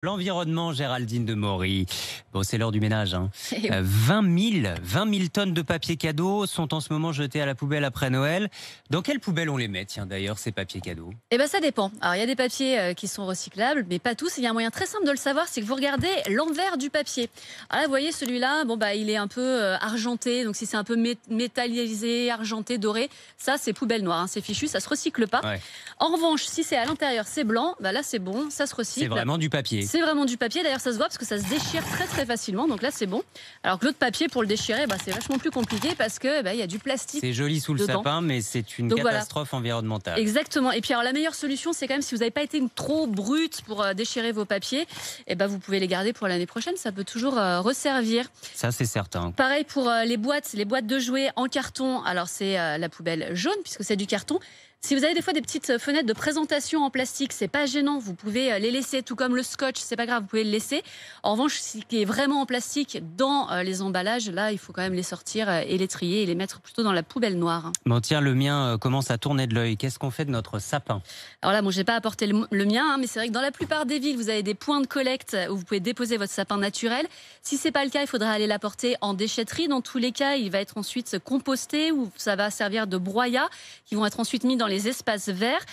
L'environnement, Géraldine de Maury. Bon, c'est l'heure du ménage. Eh oui. 20 000 tonnes de papier cadeau sont en ce moment jetées à la poubelle après Noël. Dans quelle poubelle on les met, tiens, d'ailleurs, ces papiers cadeaux? Eh ben ça dépend. Alors il y a des papiers qui sont recyclables, mais pas tous. Il y a un moyen très simple de le savoir, c'est que vous regardez l'envers du papier. Alors là, vous voyez celui-là, il est un peu argenté. Donc si c'est un peu métallisé, argenté, doré, ça c'est poubelle noire, hein, c'est fichu, ça se recycle pas. Ouais. En revanche, si c'est à l'intérieur, c'est blanc, là c'est bon, ça se recycle. C'est vraiment du papier. C'est vraiment du papier. D'ailleurs, ça se voit parce que ça se déchire très très facilement. Donc là, c'est bon. Alors que l'autre papier pour le déchirer, c'est vachement plus compliqué parce que il y a du plastique. C'est joli sous le dedans. sapin, mais c'est une Donc, catastrophe environnementale. Exactement. Et puis alors la meilleure solution, c'est quand même si vous n'avez pas été trop brute pour déchirer vos papiers, vous pouvez les garder pour l'année prochaine. Ça peut toujours resservir. Ça, c'est certain. Pareil pour les boîtes de jouets en carton. Alors c'est la poubelle jaune puisque c'est du carton. Si vous avez des fois des petites fenêtres de présentation en plastique, c'est pas gênant, vous pouvez les laisser, tout comme le scotch, c'est pas grave, vous pouvez le laisser. En revanche, ce qui est vraiment en plastique dans les emballages, là, il faut quand même les sortir et les trier et les mettre plutôt dans la poubelle noire. Bon, tiens, le mien commence à tourner de l'œil. Qu'est-ce qu'on fait de notre sapin? Alors là, moi, j'ai pas apporté le mien, mais c'est vrai que dans la plupart des villes, vous avez des points de collecte où vous pouvez déposer votre sapin naturel. Si c'est pas le cas, il faudra aller l'apporter en déchetterie. Dans tous les cas, il va être ensuite composté ou ça va servir de broyat qui vont être ensuite mis dans les espaces verts.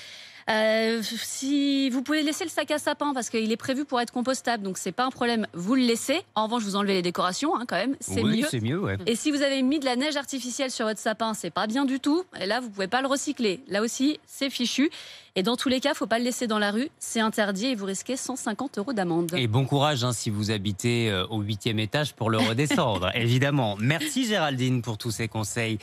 Si vous pouvez laisser le sac à sapin parce qu'il est prévu pour être compostable, donc c'est pas un problème, vous le laissez. En revanche, vous enlevez les décorations, quand même, c'est Oui, mieux. c'est mieux, ouais. Et si vous avez mis de la neige artificielle sur votre sapin, c'est pas bien du tout. Et là, vous pouvez pas le recycler. Là aussi, c'est fichu. Et dans tous les cas, faut pas le laisser dans la rue. C'est interdit et vous risquez 150 € d'amende. Et bon courage si vous habitez au 8e étage pour le redescendre, évidemment. Merci Géraldine pour tous ces conseils.